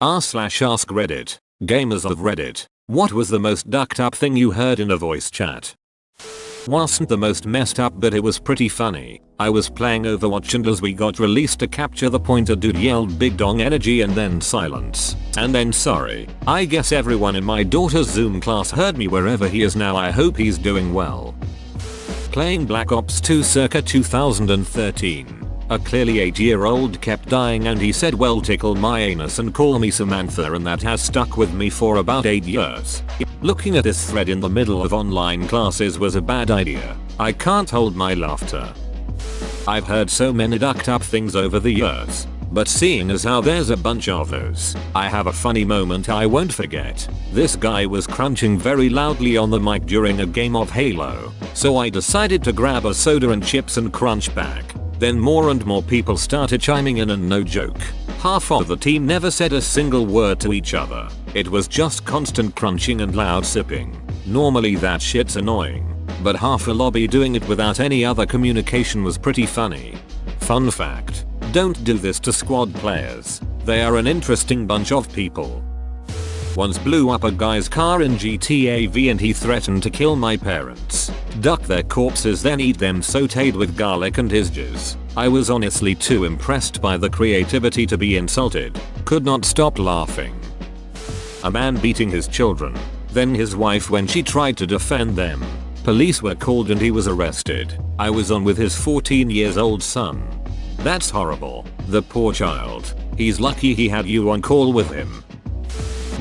r/ask Reddit. Gamers of Reddit. What was the most ducked up thing you heard in a voice chat? Wasn't the most messed up, but it was pretty funny. I was playing Overwatch and as we got released to capture the point, a dude yelled big dong energy and then silence. And then sorry. I guess everyone in my daughter's Zoom class heard me wherever he is now. I hope he's doing well. Playing Black Ops 2 circa 2013. A clearly 8-year-old kept dying and he said, well, tickle my anus and call me Samantha, and that has stuck with me for about 8 years. Looking at this thread in the middle of online classes was a bad idea. I can't hold my laughter. I've heard so many ducked up things over the years, but seeing as how there's a bunch of those, I have a funny moment I won't forget. This guy was crunching very loudly on the mic during a game of Halo, so I decided to grab a soda and chips and crunch back. Then more and more people started chiming in, and no joke, half of the team never said a single word to each other. It was just constant crunching and loud sipping. Normally that shit's annoying, but half a lobby doing it without any other communication was pretty funny. Fun fact: don't do this to squad players. They are an interesting bunch of people. Once blew up a guy's car in GTA V and he threatened to kill my parents, duck their corpses, then eat them sauteed with garlic and his jizz. I was honestly too impressed by the creativity to be insulted. Could not stop laughing. A man beating his children, then his wife when she tried to defend them. Police were called and he was arrested. I was on with his 14-year-old son. That's horrible. The poor child. He's lucky he had you on call with him.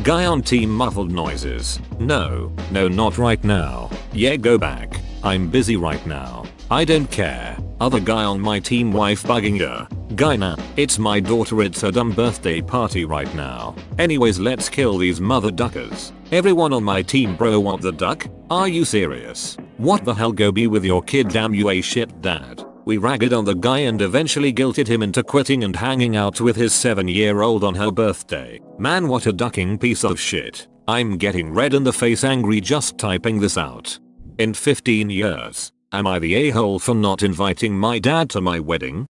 Guy on team muffled noises. No, not right now. Yeah, go back. I'm busy right now. I don't care. Other guy on my team, wife bugging ya. Guy, nah, it's my daughter, it's her dumb birthday party right now. Anyways, let's kill these mother duckers. Everyone on my team, bro, what the duck? Are you serious? What the hell, go be with your kid, damn you a shit dad. We ragged on the guy and eventually guilted him into quitting and hanging out with his 7-year-old on her birthday. Man, what a ducking piece of shit. I'm getting red in the face angry just typing this out. In 15 years, am I the a-hole for not inviting my dad to my wedding?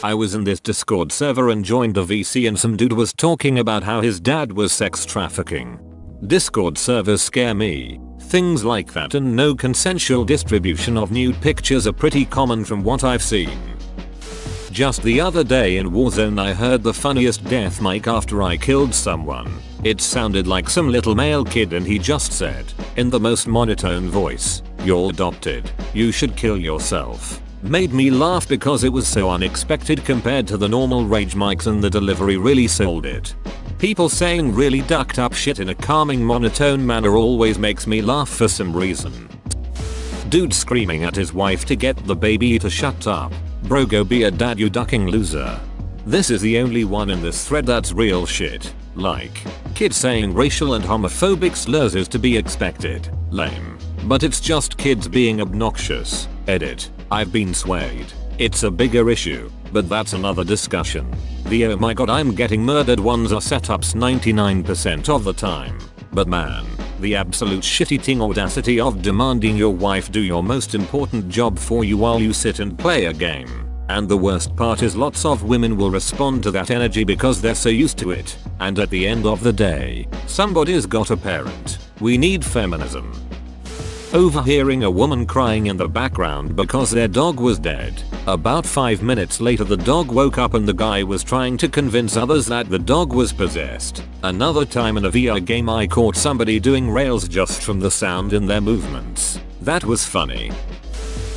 I was in this Discord server and joined a VC and some dude was talking about how his dad was sex trafficking. Discord servers scare me. Things like that and no consensual distribution of nude pictures are pretty common from what I've seen. Just the other day in Warzone I heard the funniest death mic after I killed someone. It sounded like some little male kid and he just said, in the most monotone voice, "You're adopted. You should kill yourself." Made me laugh because it was so unexpected compared to the normal rage mics, and the delivery really sold it. People saying really ducked up shit in a calming monotone manner always makes me laugh for some reason. Dude screaming at his wife to get the baby to shut up. Bro, go be a dad, you ducking loser. This is the only one in this thread that's real shit. Like, kid saying racial and homophobic slurs is to be expected. Lame. But it's just kids being obnoxious. Edit. I've been swayed. It's a bigger issue, but that's another discussion. The oh my god I'm getting murdered ones are setups 99% of the time. But man, the absolute shit-eating audacity of demanding your wife do your most important job for you while you sit and play a game. And the worst part is lots of women will respond to that energy because they're so used to it. And at the end of the day, somebody's got a parent. We need feminism. Overhearing a woman crying in the background because their dog was dead. About 5 minutes later the dog woke up and the guy was trying to convince others that the dog was possessed. Another time in a VR game I caught somebody doing rails just from the sound in their movements. That was funny.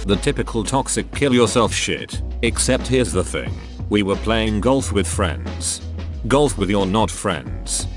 The typical toxic kill yourself shit. Except here's the thing. We were playing golf with friends. Golf with your not friends.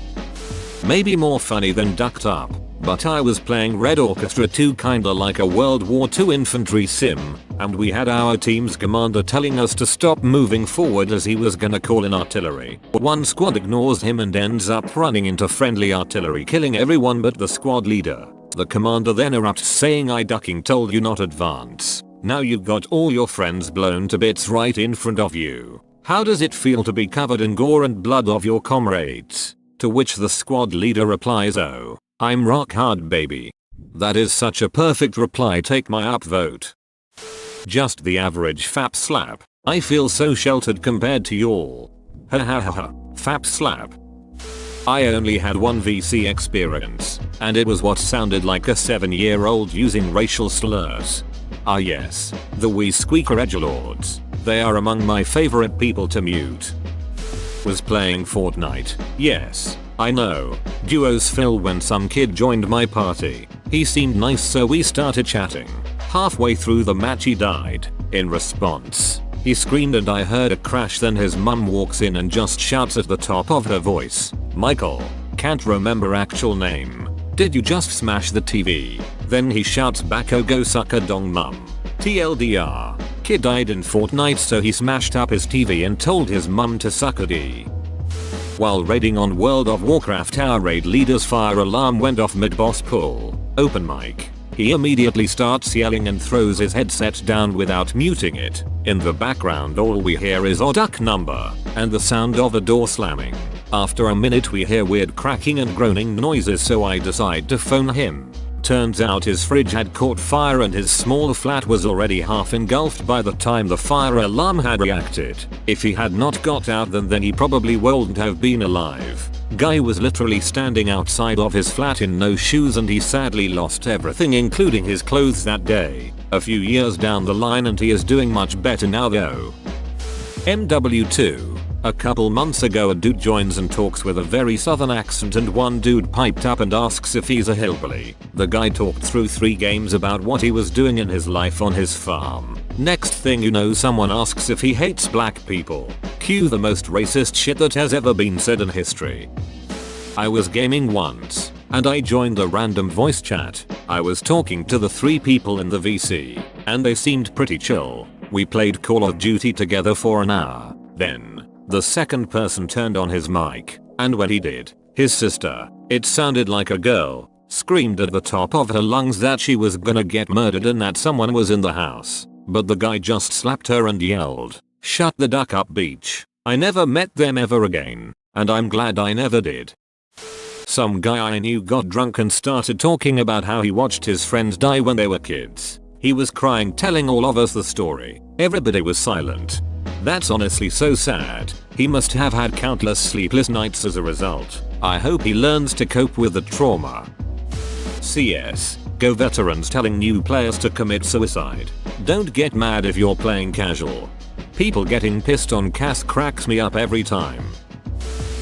Maybe more funny than ducked up. But I was playing Red Orchestra 2, kinda like a World War II infantry sim, and we had our team's commander telling us to stop moving forward as he was gonna call in artillery. One squad ignores him and ends up running into friendly artillery, killing everyone but the squad leader. The commander then erupts saying, "I ducking told you not advance. Now you've got all your friends blown to bits right in front of you. How does it feel to be covered in gore and blood of your comrades?" To which the squad leader replies, "Oh, I'm rock hard, baby." That is such a perfect reply, take my upvote. Just the average fap slap. I feel so sheltered compared to y'all. Ha ha ha ha. Fap slap. I only had one VC experience, and it was what sounded like a 7-year-old using racial slurs. Ah yes, the wee squeaker edgelords. They are among my favorite people to mute. Was playing Fortnite. Yes, I know. Duos fill when some kid joined my party. He seemed nice so we started chatting. Halfway through the match he died. In response, he screamed and I heard a crash, then his mum walks in and just shouts at the top of her voice, "Michael, can't remember actual name. Did you just smash the TV?" Then he shouts back, "Oh go suck a dong mum." TLDR. Kid died in Fortnite so he smashed up his TV and told his mum to suck a D. While raiding on World of Warcraft, our raid leader's fire alarm went off mid-boss pull. Open mic. He immediately starts yelling and throws his headset down without muting it. In the background all we hear is "odd duck number" and the sound of a door slamming. After a minute we hear weird cracking and groaning noises, so I decide to phone him. Turns out his fridge had caught fire and his small flat was already half engulfed by the time the fire alarm had reacted. If he had not got out then he probably wouldn't have been alive. Guy was literally standing outside of his flat in no shoes and he sadly lost everything including his clothes that day. A few years down the line and he is doing much better now though. MW2. A couple months ago a dude joins and talks with a very southern accent and one dude piped up and asks if he's a hillbilly. The guy talked through 3 games about what he was doing in his life on his farm. Next thing you know someone asks if he hates black people. Cue the most racist shit that has ever been said in history. I was gaming once, and I joined a random voice chat. I was talking to the 3 people in the VC, and they seemed pretty chill. We played Call of Duty together for an hour. Then, the second person turned on his mic, and when he did, his sister, it sounded like a girl, screamed at the top of her lungs that she was gonna get murdered and that someone was in the house. But the guy just slapped her and yelled, "Shut the duck up, bitch." I never met them ever again, and I'm glad I never did. Some guy I knew got drunk and started talking about how he watched his friends die when they were kids. He was crying, telling all of us the story. Everybody was silent. That's honestly so sad. He must have had countless sleepless nights as a result. I hope he learns to cope with the trauma. CS. Go veterans telling new players to commit suicide. Don't get mad if you're playing casual. People getting pissed on CAS cracks me up every time.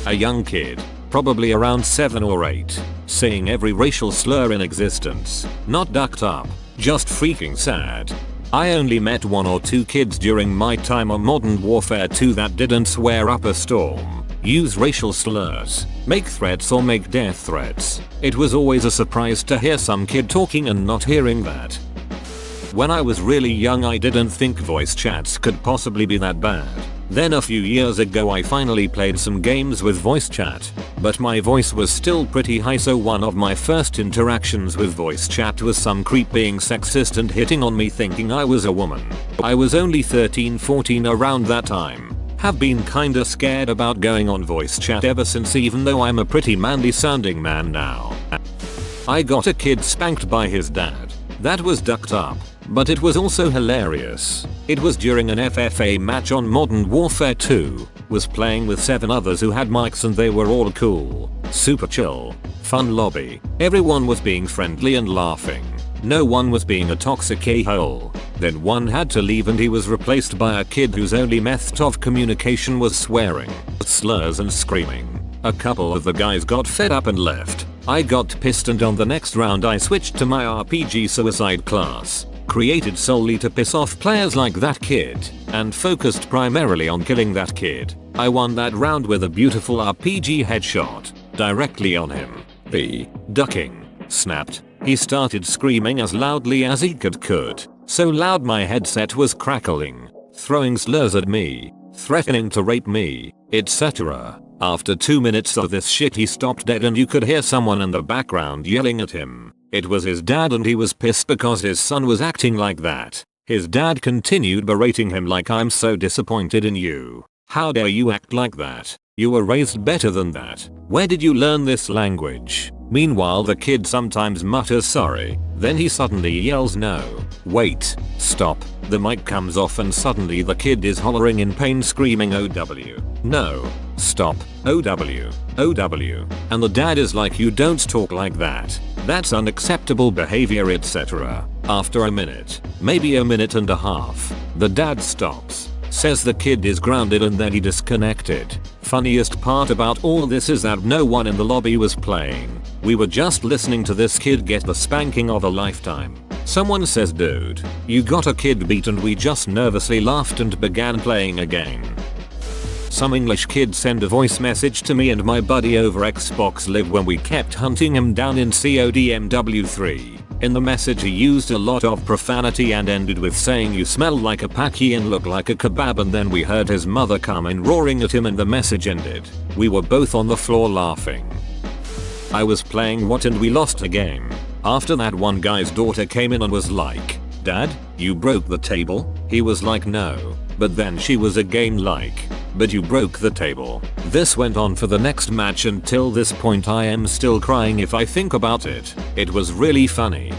A young kid, probably around 7 or 8, saying every racial slur in existence. Not ducked up, just freaking sad. I only met 1 or 2 kids during my time on Modern Warfare 2 that didn't swear up a storm, use racial slurs, make threats or make death threats. It was always a surprise to hear some kid talking and not hearing that. When I was really young I didn't think voice chats could possibly be that bad. Then a few years ago I finally played some games with voice chat, but my voice was still pretty high, so one of my first interactions with voice chat was some creep being sexist and hitting on me thinking I was a woman. I was only 13-14 around that time. Have been kinda scared about going on voice chat ever since, even though I'm a pretty manly sounding man now. I got a kid spanked by his dad. That was ducked up, but it was also hilarious. It was during an FFA match on Modern Warfare 2. Was playing with 7 others who had mics and they were all cool, super chill, fun lobby. Everyone was being friendly and laughing. No one was being a toxic a-hole. Then one had to leave and he was replaced by a kid whose only method of communication was swearing, slurs and screaming. A couple of the guys got fed up and left. I got pissed and on the next round I switched to my RPG suicide class, created solely to piss off players like that kid, and focused primarily on killing that kid. I won that round with a beautiful RPG headshot, directly on him. Ducking, snapped. He started screaming as loudly as he could, so loud my headset was crackling, throwing slurs at me, threatening to rape me, etc. After 2 minutes of this shit he stopped dead and you could hear someone in the background yelling at him. It was his dad and he was pissed because his son was acting like that. His dad continued berating him like, "I'm so disappointed in you. How dare you act like that? You were raised better than that. Where did you learn this language?" Meanwhile the kid sometimes mutters sorry, Then he suddenly yells no, wait, stop. The mic comes off and suddenly the kid is hollering in pain screaming OW. No. Stop. OW. OW. And the dad is like, you don't talk like that. That's unacceptable behavior, etc. After a minute, maybe a minute and a half, the dad stops, says the kid is grounded, and then he disconnected. Funniest part about all this is that no one in the lobby was playing. We were just listening to this kid get the spanking of a lifetime. Someone says, dude, you got a kid beat, and we just nervously laughed and began playing again. Some English kid sent a voice message to me and my buddy over Xbox Live when we kept hunting him down in CODMW3. In the message he used a lot of profanity and ended with saying you smell like a paki and look like a kebab, and then we heard his mother come in roaring at him and the message ended. We were both on the floor laughing. I was playing what and we lost a game. After that, one guy's daughter came in and was like, Dad, you broke the table? He was like, no. But then she was again like, but you broke the table. This went on for the next match. Until this point I am still crying if I think about it. It was really funny.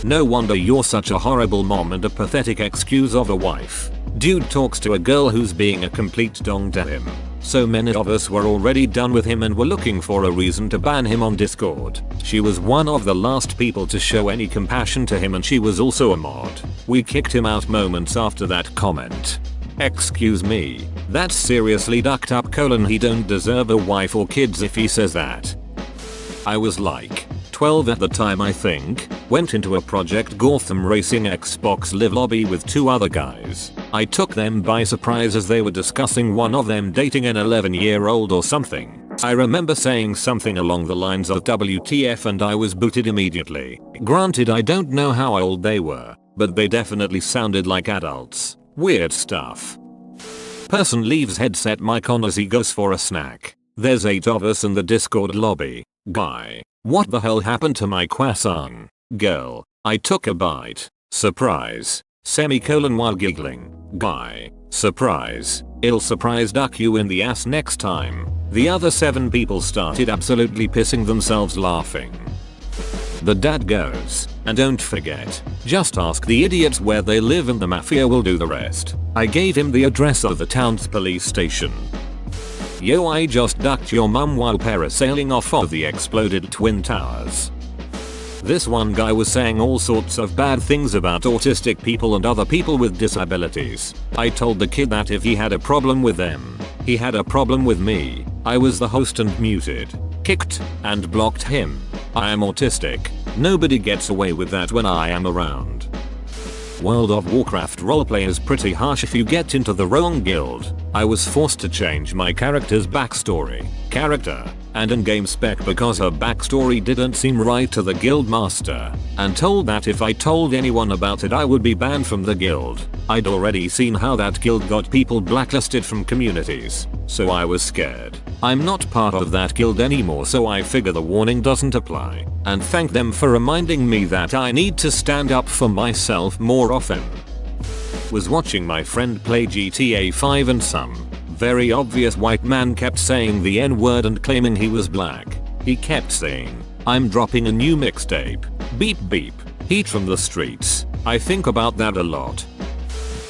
No wonder you're such a horrible mom and a pathetic excuse of a wife. Dude talks to a girl who's being a complete dong to him. So many of us were already done with him and were looking for a reason to ban him on Discord. She was one of the last people to show any compassion to him, and she was also a mod. We kicked him out moments after that comment. Excuse me, that's seriously ducked up. He don't deserve a wife or kids if he says that. I was like 12 at the time, I think. Went into a Project Gotham Racing Xbox Live lobby with 2 other guys. I took them by surprise as they were discussing one of them dating an 11-year-old or something. I remember saying something along the lines of WTF and I was booted immediately. Granted, I don't know how old they were, but they definitely sounded like adults. Weird stuff. Person leaves headset mic on as he goes for a snack. There's 8 of us in the Discord lobby. Guy. What the hell happened to my croissant? Girl. I took a bite. Surprise. Semicolon while giggling. Guy. Surprise. Ill surprise, duck you in the ass next time. The other 7 people started absolutely pissing themselves laughing. The dad goes, and don't forget, just ask the idiots where they live and the mafia will do the rest. I gave him the address of the town's police station. Yo, I just ducked your mum while parasailing off of the exploded Twin Towers. This one guy was saying all sorts of bad things about autistic people and other people with disabilities. I told the kid that if he had a problem with them, he had a problem with me. I was the host and muted, kicked, and blocked him. I am autistic. Nobody gets away with that when I am around. World of Warcraft roleplay is pretty harsh if you get into the wrong guild. I was forced to change my character's backstory, character, and in-game spec because her backstory didn't seem right to the guild master, and told that if I told anyone about it I would be banned from the guild. I'd already seen how that guild got people blacklisted from communities, so I was scared. I'm not part of that guild anymore, so I figure the warning doesn't apply, and thank them for reminding me that I need to stand up for myself more often. Was watching my friend play GTA 5 and some very obvious white man kept saying the N-word and claiming he was black. He kept saying, I'm dropping a new mixtape. Beep beep. Heat from the streets. I think about that a lot.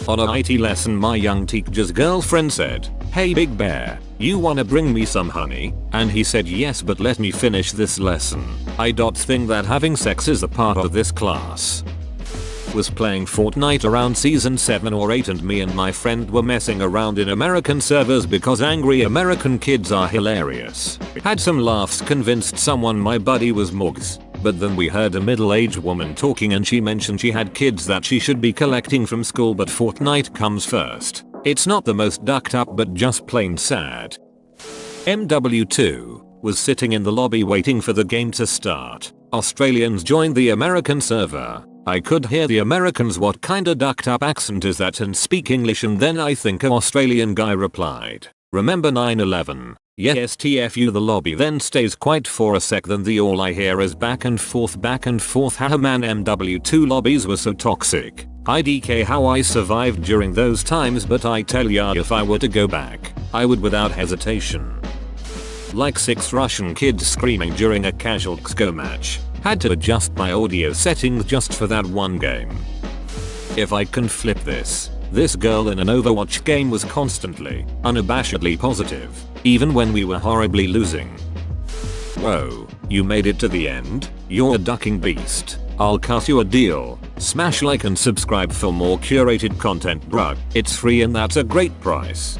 On a IT lesson, my young teacher's girlfriend said, hey Big Bear, you wanna bring me some honey? And he said yes, but let me finish this lesson. I think that having sex is a part of this class. Was playing Fortnite around season 7 or 8 and me and my friend were messing around in American servers because angry American kids are hilarious. Had some laughs, convinced someone my buddy was mugs. But then we heard a middle-aged woman talking and she mentioned she had kids that she should be collecting from school, but Fortnite comes first. It's not the most ducked up but just plain sad. MW2 was sitting in the lobby waiting for the game to start. Australians joined the American server. I could hear the Americans, what kinda ducked up accent is that, and speak English, and then I think an Australian guy replied, remember 9/11? Yes TFU. The lobby then stays quiet for a sec, then all I hear is back and forth. Haha man, MW2 lobbies were so toxic. IDK how I survived during those times, but I tell ya, if I were to go back, I would without hesitation. Like 6 Russian kids screaming during a casual XCO match. Had to adjust my audio settings just for that one game. If I can flip this girl in an Overwatch game was constantly, unabashedly positive, even when we were horribly losing. Whoa, you made it to the end? You're a ducking beast. I'll cut you a deal. Smash like and subscribe for more curated content, bruh. It's free and that's a great price.